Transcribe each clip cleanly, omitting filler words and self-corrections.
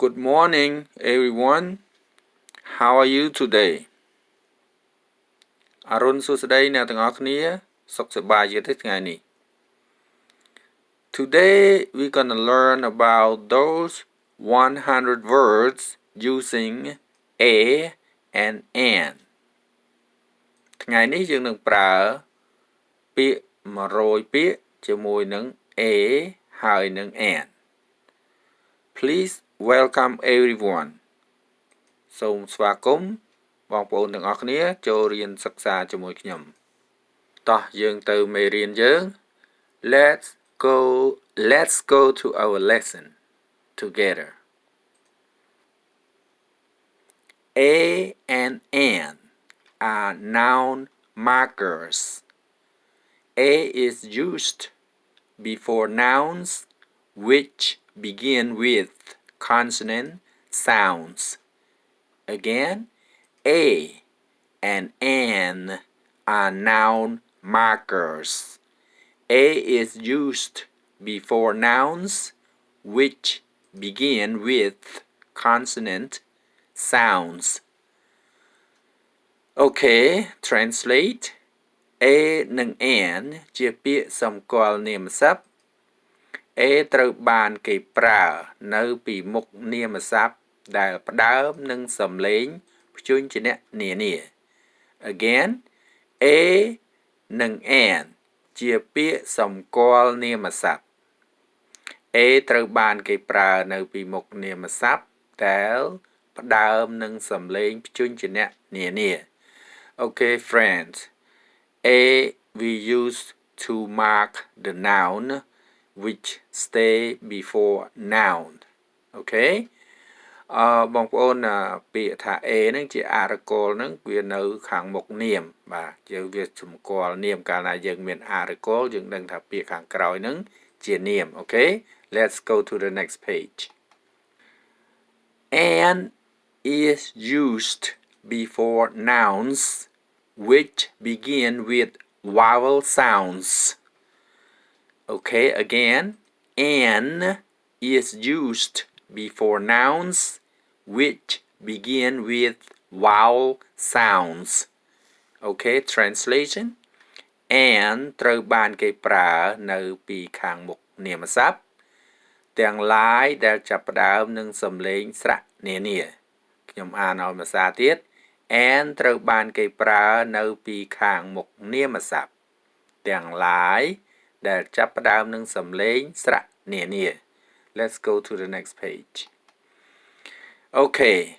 Good morning, everyone. How are you today? អរុនសួស្តីអ្នកទាំងអស់គ្នាសុខសប្បាយទេថ្ងៃនេះ Today we're going to learn about those 100 words using a and an ថ្ងៃនេះយើងនឹងប្រើពាក្យ100ពាក្យជាមួយនឹង a ហើយនឹង an Please welcome everyone សូមស្វាគមន៍បងប្អូនទាំងអស់គ្នាចូលរៀនសិក្សាជាមួយខ្ញុំតោះយើងទៅមេរៀនយើង Let's go to our lesson together A and an are noun markers A is used before nouns which begin with consonant sounds Again A and an are noun markers. A is used before nouns which begin with consonant sounds. Okay, translate. A និង an ជាពាក្យសម្គាល់នាមសព្ទ A ត្រូវបានគេប្រើនៅពីមុខនាមសព្ទដែលផ្ដើមនឹងសំឡេងព្យញ្ជនៈនានា Again A និង an ជាពាក្យសម្គាល់នាមសព្ទ A ត្រូវបានគេប្រើនៅពីមុខនាមសព្ទដែលផ្ដើមនឹងសំឡេងព្យញ្ជនៈនានា Okay friends A we use to mark the noun which stay before noun Okayបងប្អូនពាក្យថា A ហ្នឹងជា article ហ្នឹងវានៅខាងមុខនាមបាទយើងវាសម្គាល់នាមកាលណាយើងមាន article យើងដឹងថាពាក្យខាងក្រោយហ្នឹងជានាម Okay let's go to the next page An is used before nouns which begin with vowel sounds Okay again an is used before nouns which begin with vowel sounds. Okay, translation. And ត្រូវបានគេប្រើនៅពីខាងមុខនាមសព្ទទាំងឡាយដែលចាប់ផ្ដើមនឹងសំឡេងស្រៈនានាខ្ញុំអានឲ្យភាសាទៀត and ត្រូវបានគេប្រើនៅពីខាងមុខនាមសព្ទទាំងឡាយដែលចាប់ផ្ដើមនឹងសំឡេងស្រៈនានា Let's go to the next page. Okay,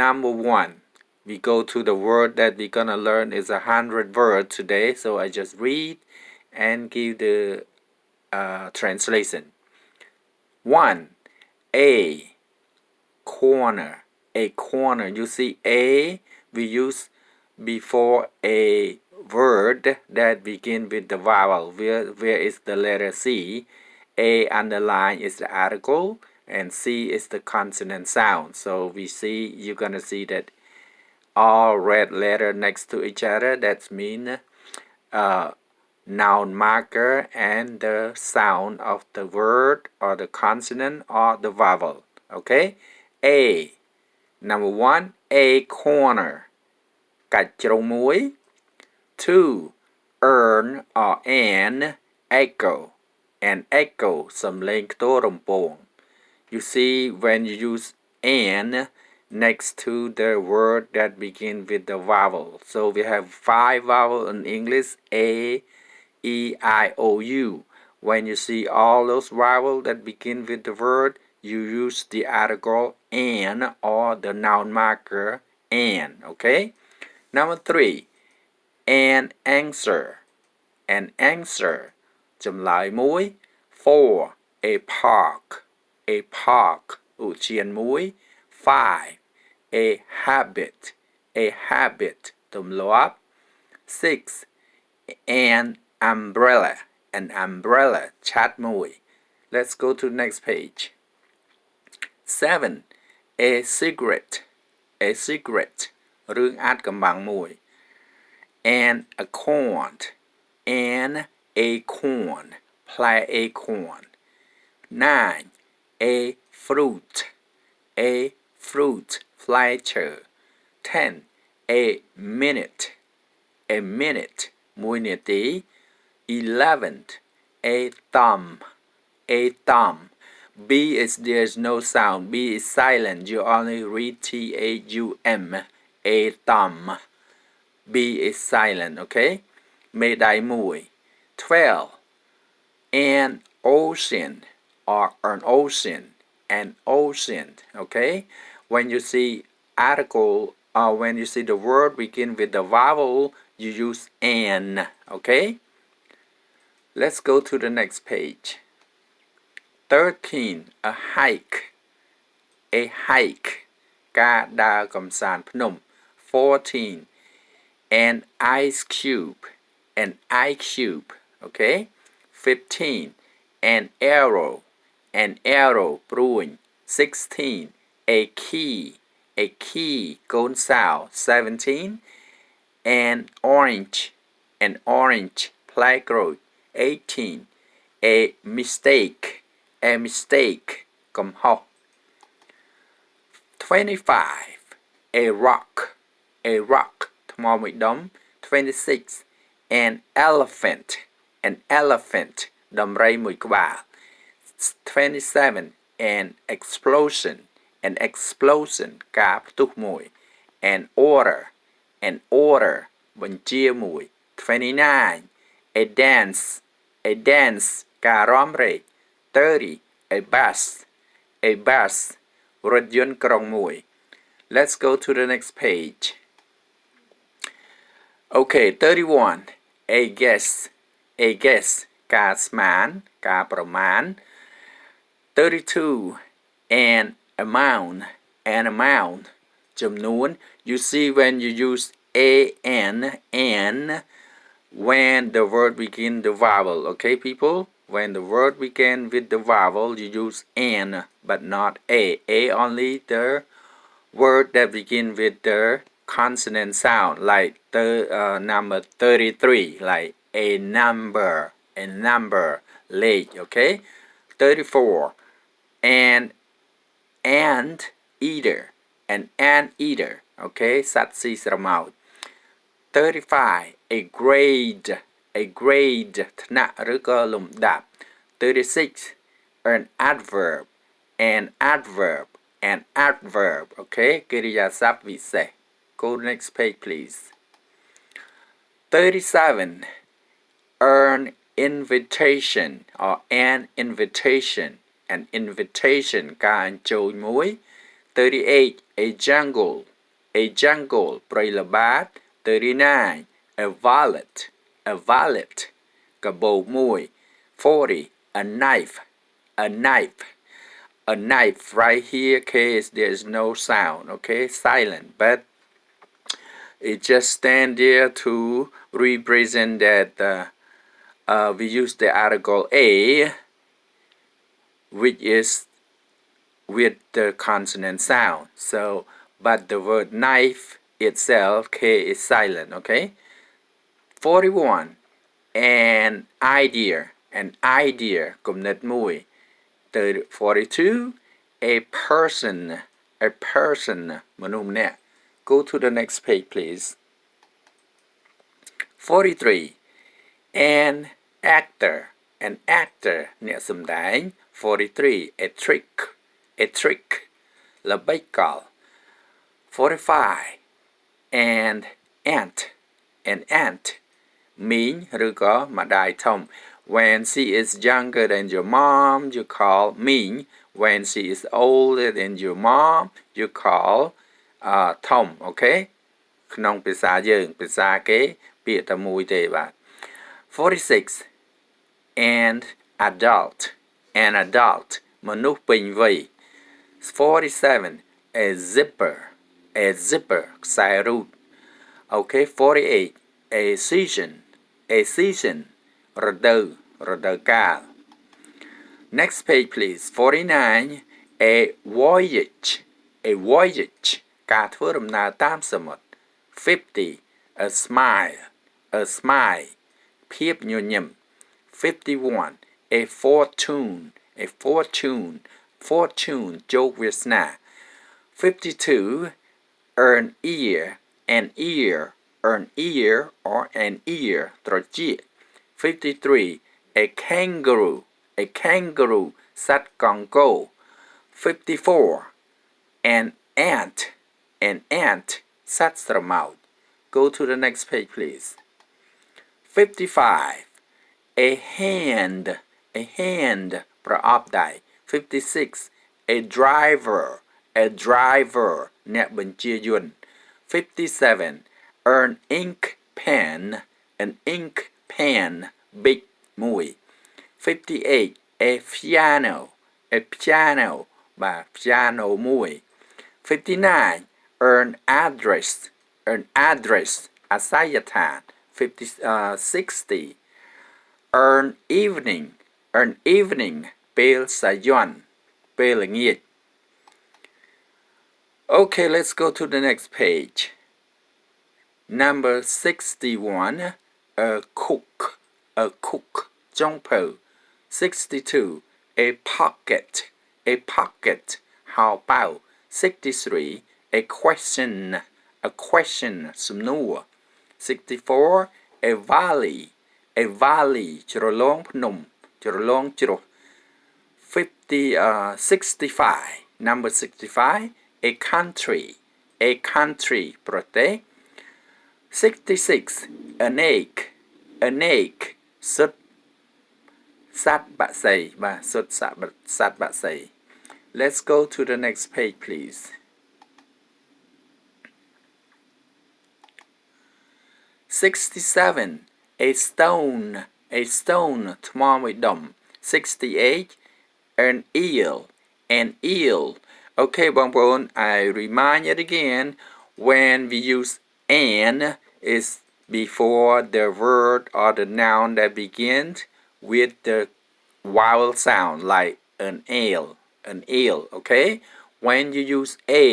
number 1. We go to the word that we're gonna learn is 100 words today. So I just read and give the translation. 1. A corner. A corner. You see A we use before a word that begin with the vowel. Where is the letter C? A underline is the article and C is the consonant sound. So we see, you're gonna see that all red letter next to each other, that's mean noun marker and the sound of the word or the consonant or the vowel. Okay? A. Number 1, a corner. កាច់ជ្រុងមួយ 2. Earn or an echo. An echo សំឡេងខ្ទររំពង You see when you use an next to the word that begin with the vowel. So we have 5 vowels in English A, E, I, O, U. When you see all those vowels that begin with the word, you use the article an or the noun marker an. Okay? Number 3. An answer. An answer. ចម្លើយមួយ 4. A park. A park. ឧទ្យានមួយ 5. A habit. A habit. ទម្លាប់ 6. An umbrella. An umbrella. ឆ័ត្រមួយ Let's go to the next page. 7. A cigarette. A cigarette. រឿងអាថ៌កំបាំងមួយ An acorn. An acorn. ផ្លែ acorn 9. A fruit. a fruit fletcher 10 a minute a minute មួយនាទី 11 a thumb a thumb B is there's no sound B is silent you only read T-A-U-M a thumb B is silent okay មេដៃមួយ 12 an ocean or an ocean okay when you see article or when you see the word begin with the vowel you use an okay let's go to the next page 13 a hike ការដើរកម្សាន្តភ្នំ 14 an ice cube okay 15 an arrow ព្រួញ 16 a key កូនសោ 17 an orange ផ្លែក្រូច 18 a mistake កំហុស 25 a rock ថ្មមួយដុំ 26 an elephant ដំរីមួយក្បាល 27 an explosion ការផ្ទុះមួយ an order បញ្ជាមួយ 29 a dance ការរាំរែក 30 a bus រថយន្តក្រុងមួយ let's go to the next page okay 31 a guess ការស្មានការប្រមាណ 32 an amount ចំនួន you see when you use an when the word begin the vowel okay people when the word begin with the vowel you use an but not a only the word that begin with the consonant sound like the number 33 like a number late okay 34 an eater okay សត្វស៊ីស្រមោច 35 a grade ថ្នាក់ឬក៏លំដាប់ 36 an adverb okay កិរិយាសព្ទវិសេស go next page please 37 an invitation ការអញ្ជើញមួយ 38 a jungle ព្រៃល្បាត 39 a wallet កាបូបមួយ 40 a knife right here case there is no sound okay silent but it just stand there to represent that we use the article a which is with the consonant sound so but the word knife itself k is silent okay 41 an idea គំនិតមួយ 42 a person មនុស្សម្នាក់ go to the next page please 43 an actor អ្នកសម្ដែង 43 a trick ល្បិចកល 45 an ant មីងឬក៏ម្ដាយធំ when she is younger than your mom you call mean when she is older than your mom you call Tom okay ក្នុងភាសាយើងភាសាគេពាក្យតែមួយទេបាទ 46 and adult មនុស្សពេញវ័យ 47 a zipper ខ្សែរូត okay 48 a season រដូវកាល next page please 49 a voyage ការធ្វើដំណើរតាមសមុទ្រ 50 a smile ភាពញញឹម 51 a fortune ជោគវាសនា 52 an ear an ear an ear or an ear ត្រចៀក 53 a kangaroo សត្វកង់ហ្គោ 54 an ant សត្វស្រមោច Go to the next page please 55 a hand ប្រអប់ដៃ 56 a driver អ្នកបញ្ជាយន្ត 57 an ink pen big មួយ 58 a piano បាទ piano មួយ 59 an address អាសយដ្ឋាន 60 an evening ពេលសាយ័ន្ត ពេលល្ងាច Okay, let's go to the next page. Number 61, a cook, ចុងភៅ 62, a pocket, ហោប៉ៅ 63, a question, សំណួរ 64, a valley, ជ្រលងភ្នំ ជ្រលងជ្រោះ 65, number 65, a country ប្រទេស 66 an egg សុទ្ធសត្វបក្សី បាទសុទ្ធសត្វបក្សី Let's go to the next page please 67 a stone ថ្មមួយដុំ 68 an eel Okay, បងប្អូន I remind it again when we use an is before the word or the noun that begins with the vowel sound like an eel, okay? When you use a,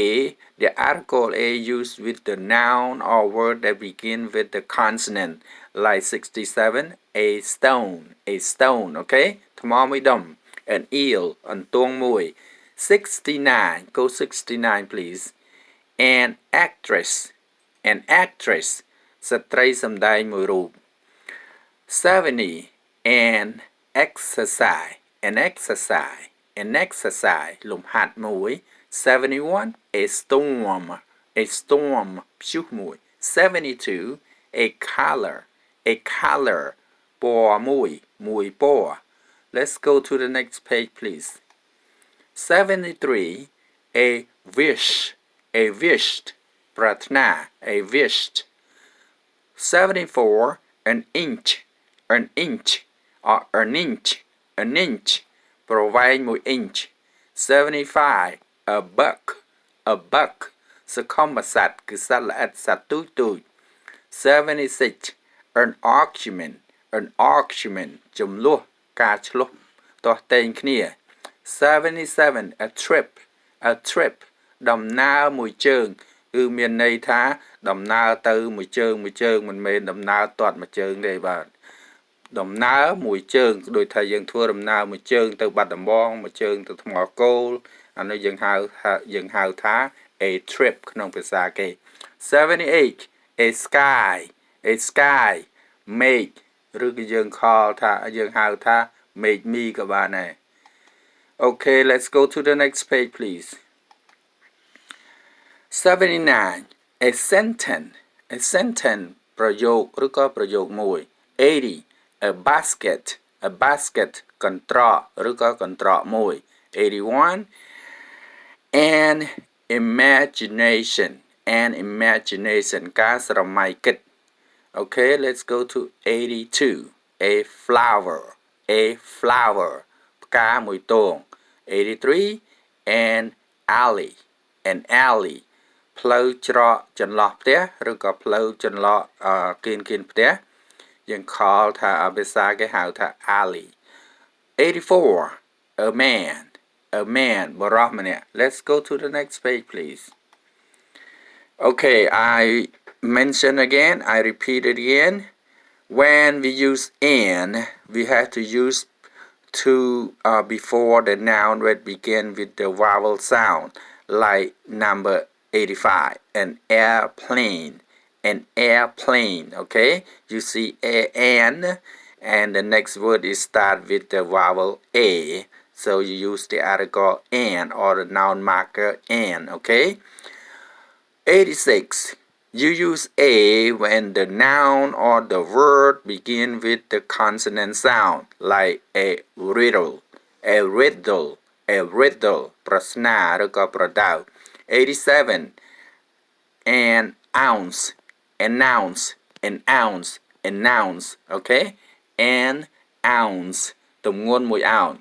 the article a used with the noun or word that begin with the consonant like 67 a stone, okay? ថ្មមួយដុំ an eel អន្ទង់មួយ 69 go 69 please an actress ស្ត្រីសម្ដែងមួយរូប 70 an exercise លំហាត់មួយ 71 a storm ព្យុះមួយ 72 a color ពណ៌មួយពណ៌ Let's go to the next page please 73 a wish ប្រាថ្នា a wished 74 an inch or an inch ប្រវែង1 inch 75 a buck សកុម្ពសត្វគឺសត្វល្អិតសត្វទូច 76 an argument ចំនួនការឆ្លោះទាស់ទែងគ្នា 77 a trip ដំណើរមួយជើង គឺមានន័យថាដំណើរទៅមួយជើងមិនមែនដំណើរទាត់មួយជើងទេបាទដំណើរមួយជើងដូចថាយើងធ្វើដំណើរមួយជើងទៅបាត់ដំបងមួយជើងទៅថ្មគោលអានេះយើងហៅថា a trip ក្នុងភាសាគេ 78 a sky មេឃឬក៏យើងហៅថាមេឃមីក៏បានដែរ Okay, let's go to the next page please 79 a sentence ប្រយោគឬក៏ប្រយោគមួយ 80 a basket កន្ត្រកឬក៏កន្ត្រកមួយ 81 an imagination ការស្រមៃគិត Okay, let's go to 82 a flower ផ្កាមួយទង 83 an alley ផ្លូវច្រកចន្លោះផ្ទះឬក៏ផ្លូវចន្លោះគៀនផ្ទះយើងខលថាភាសាគេហៅថា alley 84 a man បរិសម្នាក់ Let's go to the next page please Okay, I mention again, I repeat it again. When we use an, we have to use to before the noun that begin with the vowel sound like number 85, an airplane, an airplane, okay? You see an, and the next word is start with the vowel a, so you use the article an or the noun marker an, okay? 86. You use a when the noun or the word begin with the consonant sound, like a riddle, a riddle, a riddle ប្រស្នាឬក៏ប្រដៅ 87 an ounce, an ounce, an ounce, an ounce, okay? An ounce ទម្ងន់1 ounce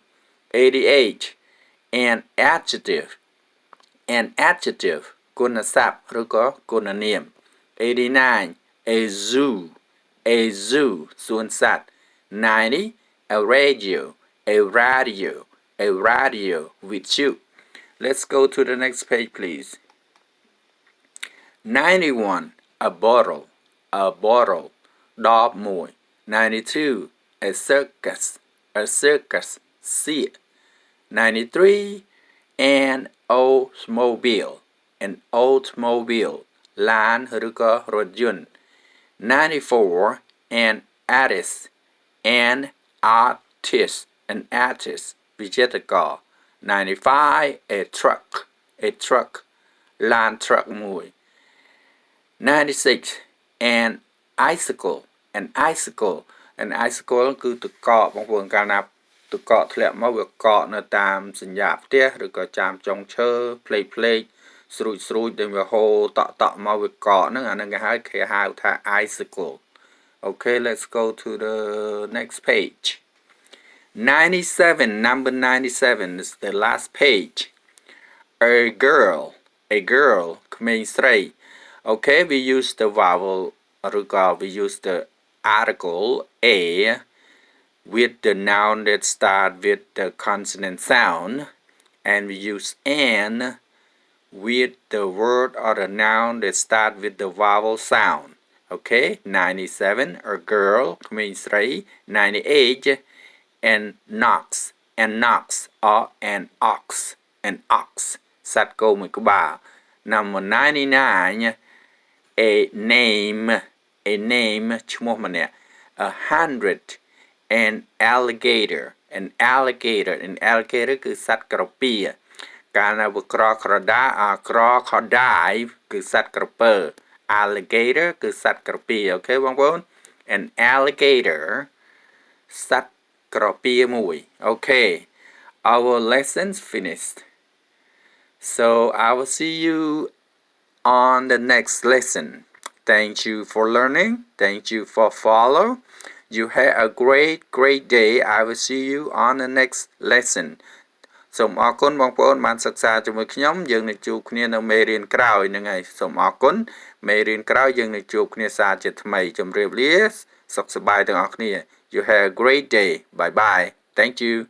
88 an adjective, an adjective គុណសព្ទឬក៏គុណនាម 89 a zoo, a zoo សួនសត្វ 90 a radio, a radio, a radio with you. Let's go to the next page, please. 91 a bottle, a bottle 11 92 a circus, a circus សៀក 93 an automobile, an automobile ឡានឬក៏រថយន្ត 94 an artist, an artist, an artist វិចិត្រករ 95 a truck, a truck ឡាន truck មួយ 96 an icicle, an icicle, an icicle គឺទឹកកកបងប្អូនកាលណាទឹកកកធ្លាក់មកវាកកនៅតាមសញ្ញាផ្ទះឬក៏ចាមចុងឈើផ្លេកផ្លេកស្រួចស្រួចដែលវាហូរតក់មកវាកកហ្នឹងអាហ្នឹងគេហៅថា icicle. Okay, let's go to the next page. 97, number 97 is the last page. A girl, a girl ក្មេងស្រី Okay, we use the vowel ឬក៏ we use the article a with the noun that start with the consonant sound, and we use an with the word or the noun that start with the vowel sound. Okay, 97 a girl ក្មេងស្រី 98 an ox, an ox or an ox, an ox សត្វគោមួយក្បាល Number 99 a name, a name ឈ្មោះម្នាក់ 100 an alligator, an alligator, an alligator គឺសត្វក្រពៀកាលណាវាក្រក្រដាក្រខដាយគឺសត្វក្រពើ alligator គឺសត្វក្រពៀអូខេបងប្អូន an alligator សត្វក្រពៀមួយ Okay, our lessons finished. So I will see you on the next lesson. Thank you for learning. Thank you for follow. You have a great day. I will see you on the next lesson. សូមអរគុណបងប្អូនបានសិក្សាជាមួយខ្ញុំយើងនឹងជួបគ្នានៅមេរៀនក្រោយហ្នឹងហើយសូមអរគុណមេរៀនក្រោយយើងនឹងជួបគ្នាសាជាថ្មីជម្រាបលាសុខសប្បាយទាំងអស់គ្នា You have a great day. Bye bye. Thank you.